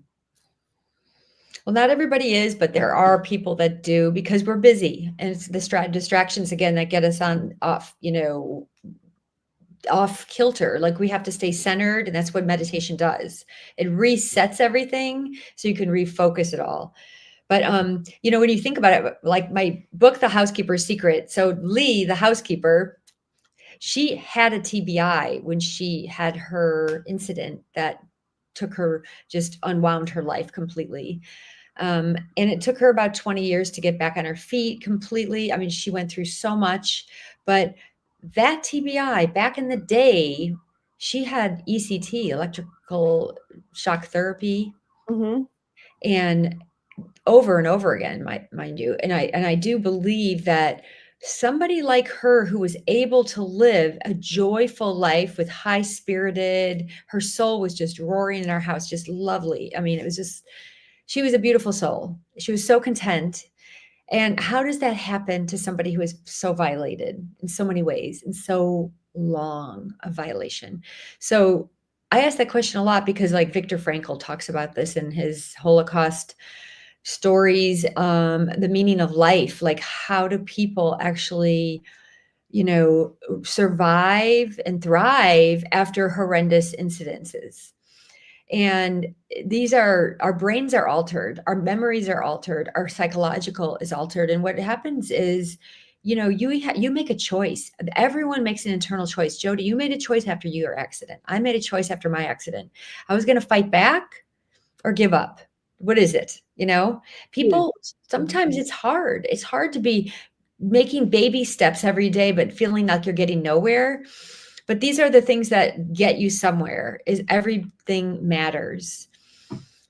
Well, not everybody is, but there are people that do because we're busy, and it's the distractions again that get us on off kilter. Like we have to stay centered, and that's what meditation does. It resets everything so you can refocus it all. But when you think about it, like my book, The Housekeeper's Secret. So Lee, the housekeeper, she had a TBI when she had her incident that just unwound her life completely. And it took her about 20 years to get back on her feet completely. I mean, she went through so much, but that TBI back in the day, she had ECT, electrical shock therapy, Mm-hmm. and over and over again, mind you. And I do believe that somebody like her who was able to live a joyful life with high spirited, her soul was just roaring in our house, just lovely. I mean, she was a beautiful soul. She was so content. And how does that happen to somebody who is so violated in so many ways and so long a violation? So I ask that question a lot because like Viktor Frankl talks about this in his Holocaust stories, the meaning of life, like how do people actually, survive and thrive after horrendous incidences? And these are our brains are altered, our memories are altered, our psychological is altered. And what happens is, you make a choice. Everyone makes an internal choice. Jodi, you made a choice after your accident. I made a choice after my accident. I was going to fight back or give up. What is it? Huge. People, sometimes it's hard. It's hard to be making baby steps every day, but feeling like you're getting nowhere. But these are the things that get you somewhere, is everything matters.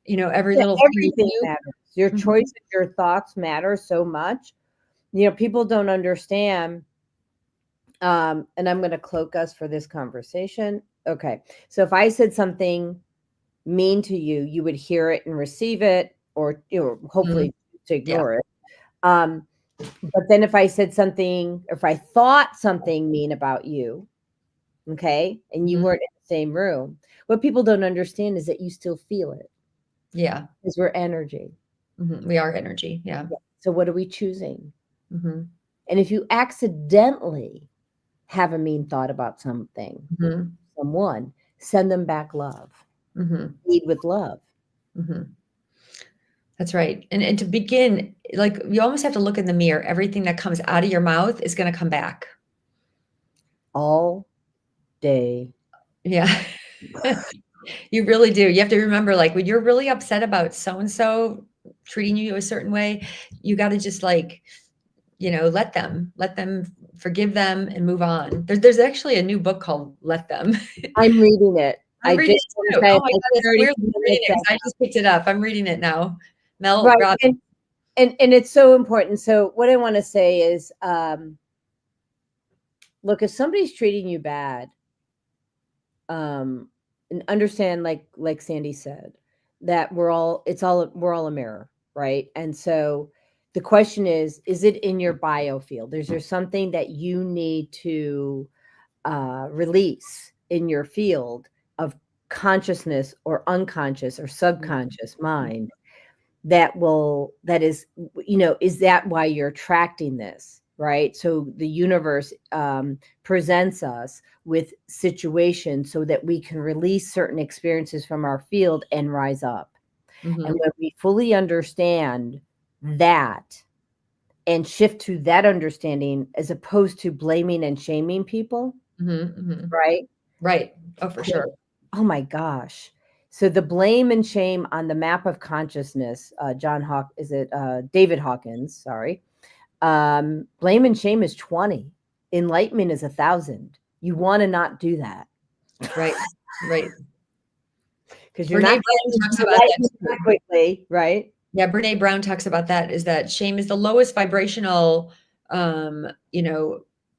Every Yeah, little thing you everything do. matters. Your Mhm. choices, your thoughts matter so much. People don't understand. And I'm going to cloak us for this conversation. Okay. So if I said something mean to you, you would hear it and receive it, or Mhm. hopefully to Yeah. ignore it. Um, but then if I said something, if I thought something mean about you, okay, and you Mhm. weren't in the same room, what people don't understand is that you still feel it Yeah. because we're energy. We are energy. Yeah. Yeah. So what are we choosing? Mm-hmm. And if you accidentally have a mean thought about something, Mm-hmm. someone, send them back love. Mm-hmm. Lead with love. Mm-hmm. That's right. And to begin, like, you almost have to look in the mirror. Everything that comes out of your mouth is going to come back. All day. Yeah. You really do. You have to remember, like, when you're really upset about so-and-so treating you a certain way, you got to just, like, let them forgive them and move on. There's actually a new book called Let Them. I'm reading it. I'm I reading just it want to too. say Oh my like God, it's 30 weird that I'm reading minutes it because I just picked it up. I'm reading it now. Mel right. Robbins. And it's so important. So what I want to say is, look, if somebody's treating you bad, and understand, like Sandy said, that we're all a mirror, right? And so the question is it in your biofield? Is there something that you need to release in your field of consciousness or unconscious or subconscious mind that is, is that why you're attracting this, right? So the universe presents us with situations so that we can release certain experiences from our field and rise up. Mm-hmm. And when we fully understand that and shift to that understanding as opposed to blaming and shaming people, Mm-hmm. Mm-hmm. right? Right. Oh, for sure. Oh my gosh. So the blame and shame on the map of consciousness, David Hawkins, sorry. Blame and shame is 20. Enlightenment is 1,000. You want to not do that. Right. Right. Because you're Brene not Brown talks getting about that enlightenment too. quickly, right? Yeah, Brene Brown talks about that, is that shame is the lowest vibrational,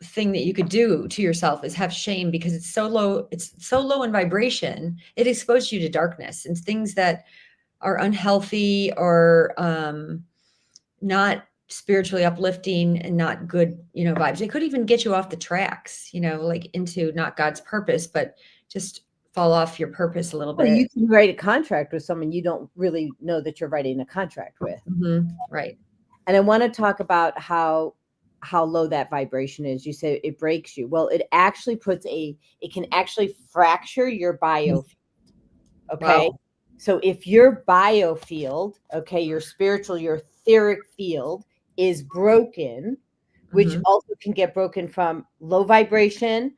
thing that you could do to yourself, is have shame, because it's so low in vibration. It exposes you to darkness and things that are unhealthy or not spiritually uplifting and not good, vibes. It could even get you off the tracks, like into not God's purpose, but just fall off your purpose a little Well, you bit. can write a contract with someone you don't really know that you're writing a contract with. Mm-hmm. Right. And I want to talk about how low that vibration is. You say it breaks you. Well, it actually it can actually fracture your biofield. Okay. Wow. So if your biofield, okay, your spiritual, your etheric field is broken, which Mm-hmm. also can get broken from low vibration,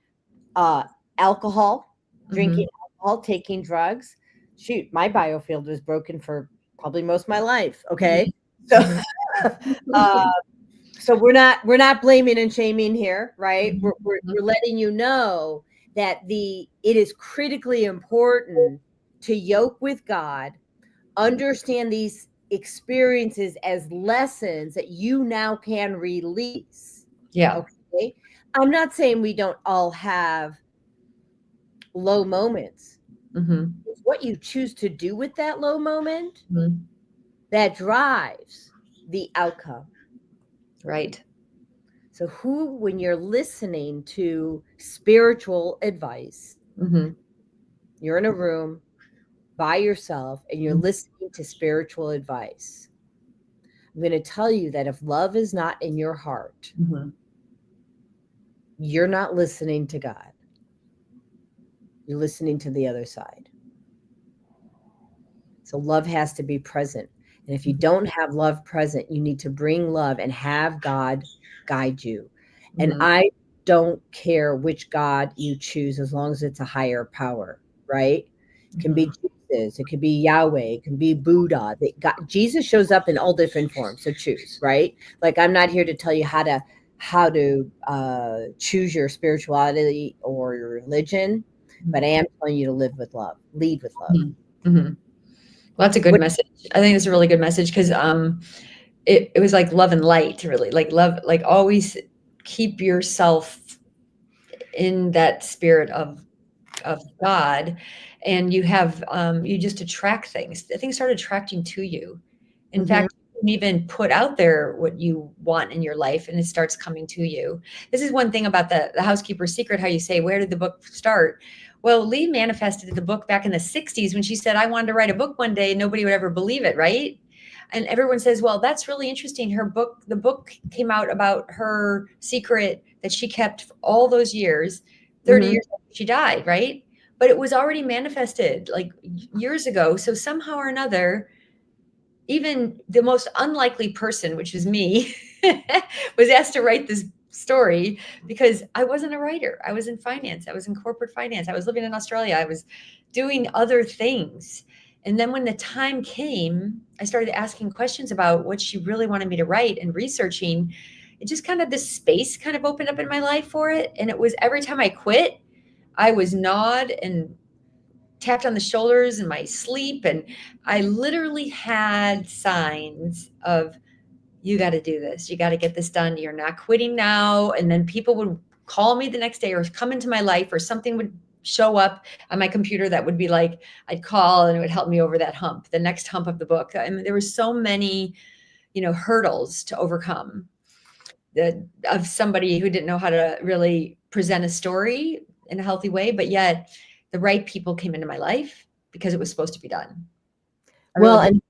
alcohol, drinking alcohol, taking drugs. Shoot, my biofield was broken for probably most of my life. Okay. So so we're not blaming and shaming here, right? We're letting you know that it is critically important to yoke with God, understand these experiences as lessons that you now can release. Yeah. Okay. I'm not saying we don't all have low moments. Mm-hmm. It's what you choose to do with that low moment Mm-hmm. that drives the outcome. Right. So when you're listening to spiritual advice, Mm-hmm. you're in a room by yourself and you're listening to spiritual advice, I'm going to tell you that if love is not in your heart, Mm-hmm. you're not listening to God. You're listening to the other side. So love has to be present. And if you don't have love present, you need to bring love and have God guide you. And Mm-hmm. I don't care which God you choose as long as it's a higher power, right? It can be Jesus, it could be Yahweh, it can be Buddha. Jesus shows up in all different forms, so choose, right? Like, I'm not here to tell you how to choose your spirituality or your religion, but I am telling you to live with love, lead with love. Mm-hmm. Well, that's a good message. I think it's a really good message, because it was like love and light, really, like love, like always keep yourself in that spirit of God, and you just attract things start attracting to you. In fact, you can even put out there what you want in your life, and it starts coming to you. This is one thing about the Housekeeper secret, how you say, where did the book start? Well, Lee manifested the book back in the 60s when she said, I wanted to write a book one day and nobody would ever believe it, right? And everyone says, well, that's really interesting. The book came out about her secret that she kept for all those years, 30 Mhm. years after she died, right? But it was already manifested like years ago. So somehow or another, even the most unlikely person, which is me, was asked to write this story because I wasn't a writer. I was in finance. I was in corporate finance. I was living in Australia. I was doing other things. And then when the time came, I started asking questions about what she really wanted me to write and researching. It just kind of this space kind of opened up in my life for it. And it was every time I quit, I was gnawed and tapped on the shoulders in my sleep. And I literally had signs of, you got to do this. You got to get this done. You're not quitting now. And then people would call me the next day or come into my life, or something would show up on my computer that would be like, I'd call and it would help me over that hump, the next hump of the book. I mean, there were so many, hurdles to overcome of somebody who didn't know how to really present a story in a healthy way, but yet the right people came into my life because it was supposed to be done. Well, and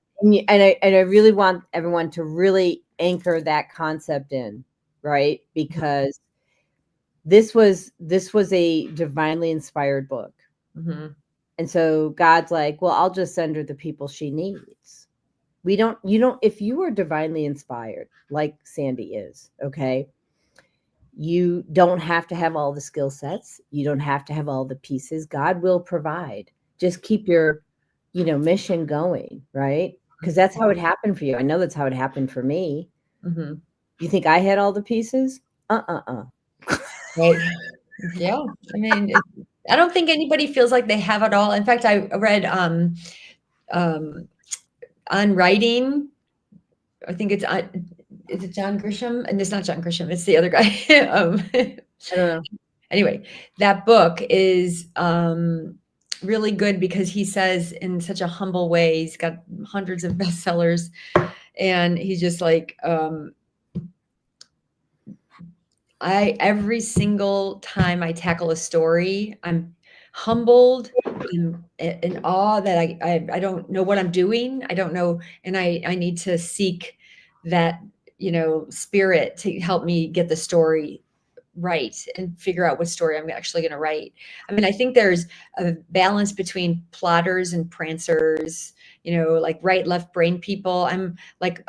I really want everyone to really anchor that concept in, right? Because this was a divinely inspired book. Mm-hmm. And so God's like, well, I'll just send her the people she needs. If you are divinely inspired, like Sandy is, okay, you don't have to have all the skill sets. You don't have to have all the pieces. God will provide. Just keep your, mission going, right? Because that's how it happened for you. I know that's how it happened for me. Mm-hmm. You think I had all the pieces? Right. Yeah. I mean, I don't think anybody feels like they have it all. In fact, I read on writing, I think is it John Grisham? And it's not John Grisham, it's the other guy. I don't know. Anyway, that book is really good because he says in such a humble way, he's got hundreds of bestsellers, and he's just like, every single time I tackle a story, I'm humbled and in awe that I don't know what I'm doing. I don't know. And I need to seek that, spirit to help me get the story right and figure out what story I'm actually going to write. I mean, I think there's a balance between plotters and prancers, like right, left brain people. I'm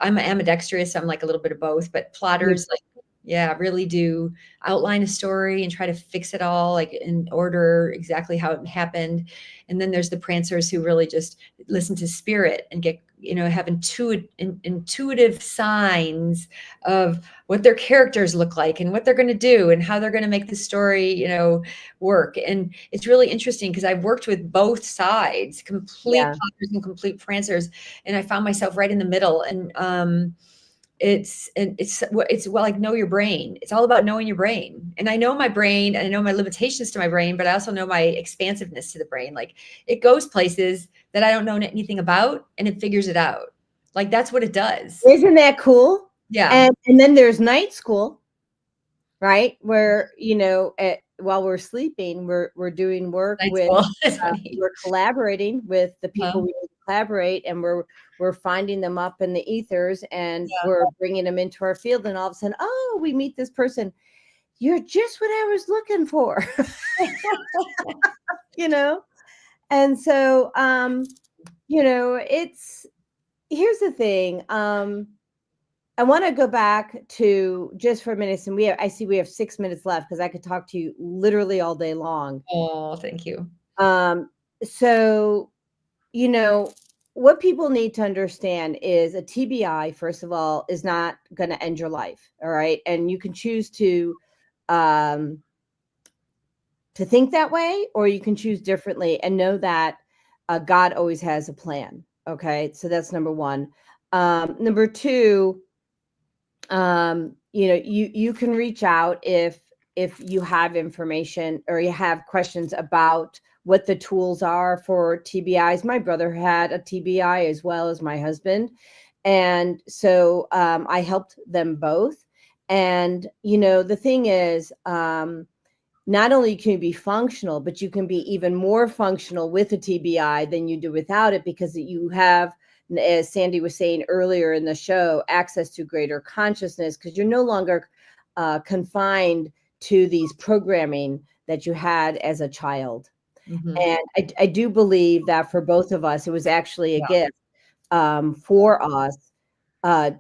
ambidextrous. I'm like a little bit of both, but plotters, like, yeah, really do outline a story and try to fix it all like in order exactly how it happened. And then there's the prancers who really just listen to spirit and get, have intuitive signs of what their characters look like and what they're going to do and how they're going to make the story, work. And it's really interesting because I've worked with both sides, complete plotters and complete prancers. And I found myself right in the middle. And it's like, know your brain. It's all about knowing your brain. And I know my brain and I know my limitations to my brain, but I also know my expansiveness to the brain. Like, it goes places that I don't know anything about and it figures it out. Like, that's what it does. Isn't that cool? Yeah. And then there's night school, right? Where, while we're sleeping, we're doing work with, we're collaborating with the people we need to collaborate, and we're finding them up in the ethers, and we're bringing them into our field, and all of a sudden, oh, we meet this person. You're just what I was looking for. And so, here's the thing. I want to go back to just for a minute, and I see we have 6 minutes left because I could talk to you literally all day long. Oh, thank you. So, what people need to understand is a TBI, first of all, is not going to end your life. All right. And you can choose to think that way, or you can choose differently and know that God always has a plan. Okay. So that's number one. Number two, you can reach out if you have information or you have questions about what the tools are for TBIs. My brother had a TBI as well as my husband. And so I helped them both. And, the thing is, not only can you be functional, but you can be even more functional with a TBI than you do without it, because you have as Sandy was saying earlier in the show, access to greater consciousness, because you're no longer confined to these programming that you had as a child. Mhm. And I do believe that for both of us, it was actually a Yeah. gift for us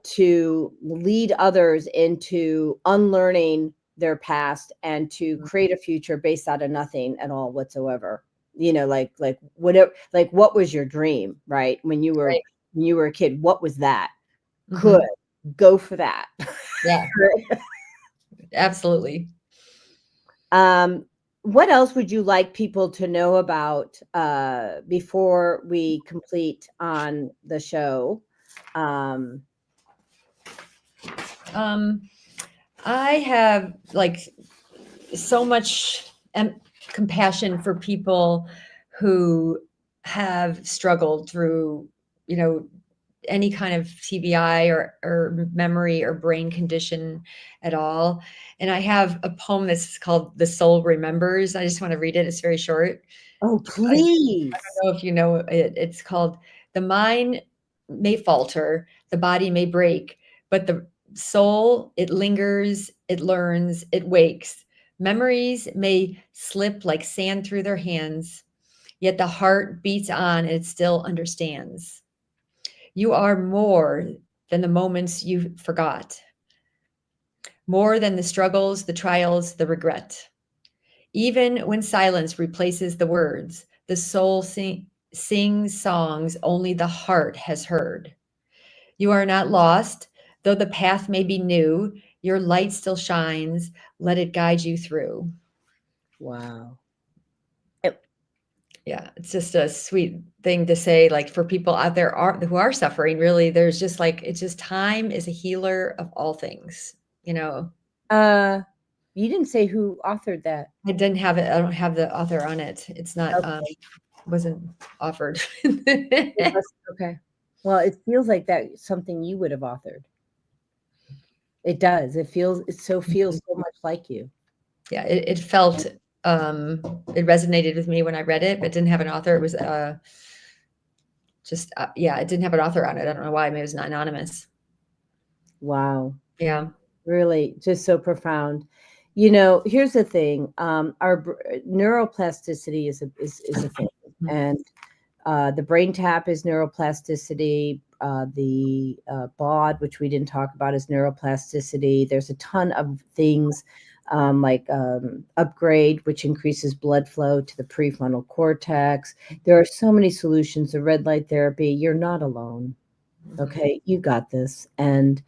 to lead others into unlearning their past and to create a future based out of nothing at all whatsoever. Like whatever, like what was your dream, right? When you were a kid, what was that? Good, go for that. Yeah, absolutely. What else would you like people to know about before we complete on the show? I have like so much compassion for people who have struggled through, any kind of TBI or memory or brain condition at all. And I have a poem that's called The Soul Remembers. I just want to read it. It's very short. Oh, please. I don't know if you know it. It's called The Mind May Falter, the Body May Break, but the soul, it lingers, it learns, it wakes. Memories may slip like sand through their hands, yet the heart beats on and it still understands. You are more than the moments you forgot, more than the struggles, the trials, the regret. Even when silence replaces the words, the soul sings songs only the heart has heard. You are not lost, though the path may be new, your light still shines. Let it guide you through. Wow. Yeah, it's just a sweet thing to say, like for people out there who are suffering, really, there's just like, it's just time is a healer of all things, You didn't say who authored that. I didn't have it. I don't have the author on it. It's not, Okay. wasn't offered. Okay. Well, it feels like that's something you would have authored. It does. It feels so much like you. Yeah, it felt, it resonated with me when I read it, but didn't have an author. It was just, yeah, it didn't have an author on it. I don't know why. Maybe it was not anonymous. Wow. Yeah. Really, just so profound. Here's the thing. Our neuroplasticity is a thing, and the brain tap is neuroplasticity. The BOD, which we didn't talk about, is neuroplasticity. There's a ton of things like upgrade, which increases blood flow to the prefrontal cortex. There are so many solutions. The red light therapy, you're not alone. Okay, you got this. And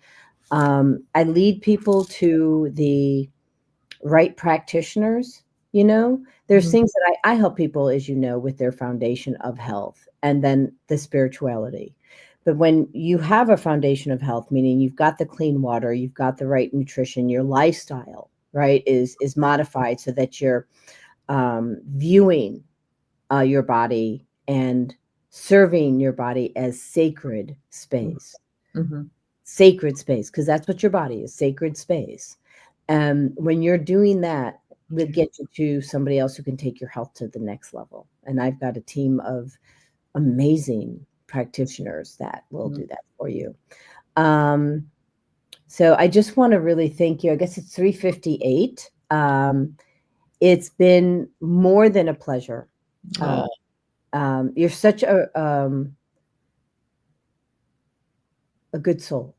I lead people to the right practitioners. There's things that I help people, as with their foundation of health and then the spirituality. But when you have a foundation of health, meaning you've got the clean water, you've got the right nutrition, your lifestyle, right, is modified so that you're viewing your body and serving your body as sacred space. Sacred space, because that's what your body is, sacred space. When you're doing that, we'll get you to somebody else who can take your health to the next level. And I've got a team of amazing practitioners that will do that for you. So I just want to really thank you. I guess it's 3:58. It's been more than a pleasure. You're such a good soul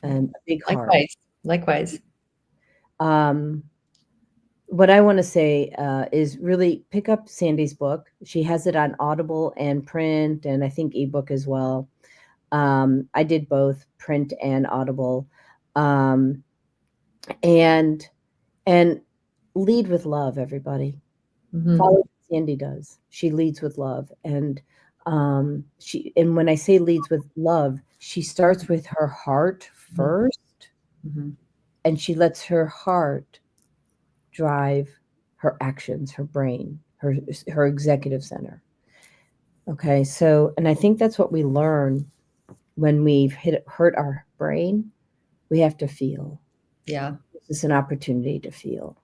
and a big heart. Likewise. What I want to say is really pick up Sandy's book. She has it on Audible and print, and I think ebook as well. I did both print and Audible, and lead with love. Everybody, follow what Sandy does. She leads with love, and when I say leads with love, she starts with her heart first, and she lets her heart drive her actions, her brain, her executive center. Okay, so, and I think that's what we learn when we've hurt our brain. We have to feel. Yeah. This is an opportunity to feel.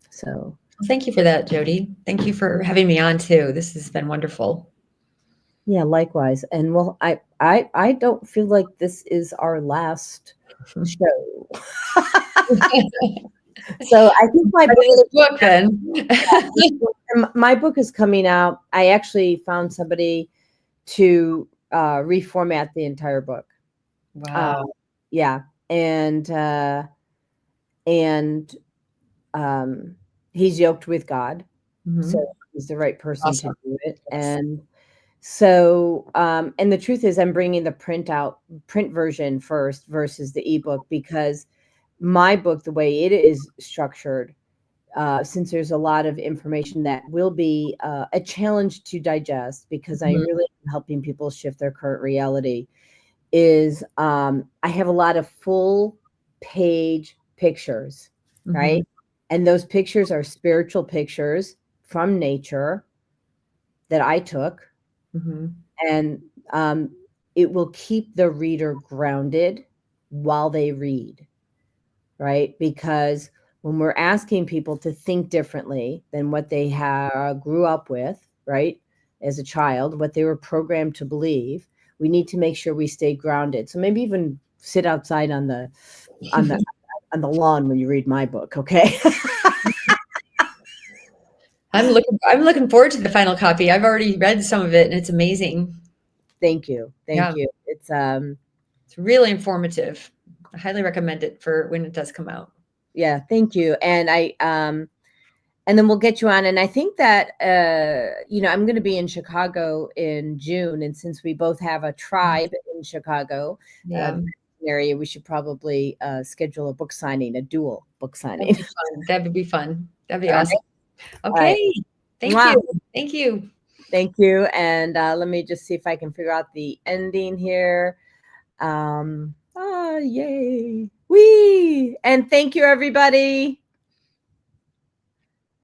So, well, thank you for that, Jodi. Thank you for having me on too. This has been wonderful. Yeah, likewise. And well, I don't feel like this is our last show. So I think my book This book then. my book is coming out. I actually found somebody to reformat the entire book. Wow. Yeah, and he's yoked with God, so Mhm. he's the right person to Awesome. do it. Yes. And so, and the truth is, I'm bringing the print version first versus the ebook, because my book, the way it is structured, since there's a lot of information that will be a challenge to digest, because I Mhm. really am helping people shift their current reality, is I have a lot of full page pictures, Mhm. right? And those pictures are spiritual pictures from nature that I took, Mhm. and it will keep the reader grounded while they read, right? Because when we're asking people to think differently than what they grew up with, right, as a child, what they were programmed to believe, we need to make sure we stay grounded. So maybe even sit outside on the on the on the lawn when you read my book, okay? I'm looking forward to the final copy. I've already read some of it and it's amazing. Thank you. Thank Yeah, you. it's really informative. I highly recommend it for when it does come out. Yeah, thank you. And then we'll get you on. And I think that, I'm going to be in Chicago in June. And since we both have a tribe in Chicago, Yeah, area, we should probably schedule a book signing, a dual book that would signing. be fun. That would be fun. That'd be All right. awesome. All right. Okay. Thank Mwah. you. Thank you. Thank you. And let me just see if I can figure out the ending here. Yay. Wee. And thank you, everybody.